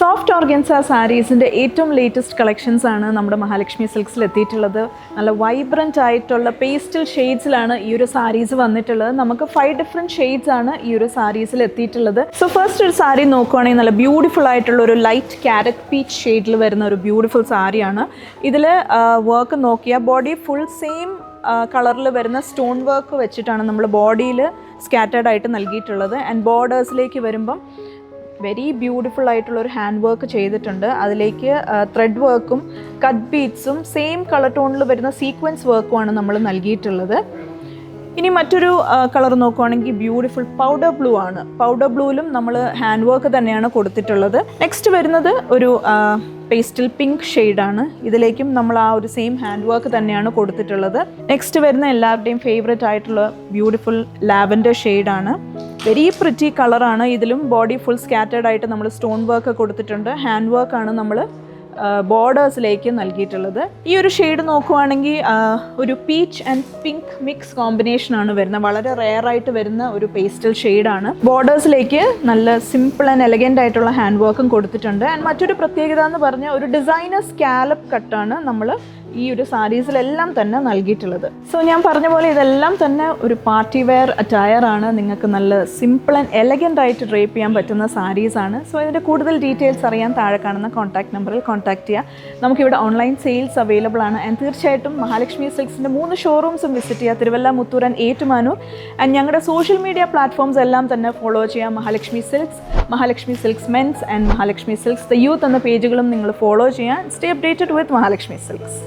Soft organza സാരീസിൻ്റെ ഏറ്റവും latest collections ആണ് നമ്മുടെ മഹാലക്ഷ്മി സിൽക്സിൽ എത്തിയിട്ടുള്ളത്. നല്ല വൈബ്രൻ്റ് ആയിട്ടുള്ള പേസ്റ്റൽ ഷെയ്ഡ്സിലാണ് ഈ ഒരു സാരീസ് വന്നിട്ടുള്ളത്. നമുക്ക് 5 ഡിഫറെൻറ്റ് ഷെയ്ഡ്സ് ആണ് ഈ ഒരു സാരീസിൽ എത്തിയിട്ടുള്ളത്. സോ ഫസ്റ്റ് ഒരു സാരി നോക്കുവാണെങ്കിൽ നല്ല ബ്യൂട്ടിഫുൾ ആയിട്ടുള്ള ഒരു ലൈറ്റ് ക്യാരറ്റ് പീച്ച് ഷെയ്ഡിൽ വരുന്ന ഒരു ബ്യൂട്ടിഫുൾ സാരിയാണ്. ഇതിൽ വർക്ക് നോക്കിയാൽ ബോഡി ഫുൾ സെയിം കളറിൽ വരുന്ന സ്റ്റോൺ വർക്ക് വെച്ചിട്ടാണ് നമ്മൾ ബോഡിയിൽ സ്കാറ്റേർഡ് ആയിട്ട് നൽകിയിട്ടുള്ളത്. ആൻഡ് ബോർഡേഴ്സിലേക്ക് വരുമ്പം വെരി ബ്യൂട്ടിഫുൾ ആയിട്ടുള്ളൊരു ഹാൻഡ് വർക്ക് ചെയ്തിട്ടുണ്ട്. അതിലേക്ക് ത്രെഡ് വർക്കും കട്ട് ബീഡ്സും സെയിം കളർ ടോണിൽ വരുന്ന സീക്വൻസ് വർക്കുമാണ് നമ്മൾ നൽകിയിട്ടുള്ളത്. ഇനി മറ്റൊരു കളർ നോക്കുവാണെങ്കിൽ ബ്യൂട്ടിഫുൾ പൗഡർ ബ്ലൂ ആണ്. പൗഡർ ബ്ലൂവിലും നമ്മൾ ഹാൻഡ് വർക്ക് തന്നെയാണ് കൊടുത്തിട്ടുള്ളത്. നെക്സ്റ്റ് വരുന്നത് ഒരു പേസ്റ്റൽ പിങ്ക് ഷെയ്ഡാണ്. ഇതിലേക്കും നമ്മൾ ആ ഒരു സെയിം ഹാൻഡ് വർക്ക് തന്നെയാണ് കൊടുത്തിട്ടുള്ളത്. നെക്സ്റ്റ് വരുന്ന എല്ലാവരുടെയും ഫേവറേറ്റ് ആയിട്ടുള്ള ബ്യൂട്ടിഫുൾ ലാവൻഡർ ഷെയ്ഡാണ്. വെരി പ്രിറ്റി കളറാണ്. ഇതിലും ബോഡി ഫുൾ സ്കാറ്റേർഡ് ആയിട്ട് നമ്മൾ സ്റ്റോൺ വർക്ക് കൊടുത്തിട്ടുണ്ട്. ഹാൻഡ് വർക്കാണ് നമ്മൾ ബോർഡേഴ്സിലേക്ക് നൽകിയിട്ടുള്ളത്. ഈ ഒരു ഷെയ്ഡ് നോക്കുവാണെങ്കിൽ ഒരു പീച്ച് ആൻഡ് പിങ്ക് മിക്സ് കോമ്പിനേഷനാണ് വരുന്നത്. വളരെ റെയർ ആയിട്ട് വരുന്ന ഒരു പേസ്റ്റൽ ഷെയ്ഡാണ്. ബോർഡേഴ്സിലേക്ക് നല്ല സിമ്പിൾ ആൻഡ് എലഗൻ്റ് ആയിട്ടുള്ള ഹാൻഡ് വർക്കും കൊടുത്തിട്ടുണ്ട്. ആൻഡ് മറ്റൊരു പ്രത്യേകത എന്ന് പറഞ്ഞാൽ ഒരു ഡിസൈനർ സ്കാലപ്പ് കട്ടാണ് നമ്മൾ ഈ ഒരു സാരീസിലെല്ലാം തന്നെ നൽകിയിട്ടുള്ളത്. സോ ഞാൻ പറഞ്ഞ പോലെ ഇതെല്ലാം തന്നെ ഒരു പാർട്ടി വെയർ അറ്റയറാണ്. നിങ്ങൾക്ക് നല്ല സിമ്പിൾ ആൻഡ് എലഗൻ്റ് ആയിട്ട് ഡ്രേപ്പ് ചെയ്യാൻ പറ്റുന്ന സാരീസാണ്. സോ ഇതിൻ്റെ കൂടുതൽ ഡീറ്റെയിൽസ് അറിയാൻ താഴെ കാണുന്ന കോൺടാക്ട് നമ്പറിൽ കോൺടാക്ട് ചെയ്യുക. നമുക്കിവിടെ ഓൺലൈൻ സെയിൽസ് അവൈലബിൾ ആണ്. ആൻഡ് തീർച്ചയായിട്ടും മഹാലക്ഷ്മി സിൽക്സിൻ്റെ 3 ഷോറൂംസും വിസിറ്റ് ചെയ്യുക. തിരുവല്ല, മുത്തൂർ ആൻഡ് ഏറ്റുമാനൂർ. ആൻഡ് ഞങ്ങളുടെ സോഷ്യൽ മീഡിയ പ്ലാറ്റ്ഫോംസ് എല്ലാം തന്നെ ഫോളോ ചെയ്യുക. Mahalakshmi silks, Mahalakshmi silks men's and Mahalakshmi silks the youth എന്ന പേജുകളും നിങ്ങൾ ഫോളോ ചെയ്യുക. സ്റ്റേ അപ്ഡേറ്റഡ് വിത്ത് മഹാലക്ഷ്മി സിൽക്സ്.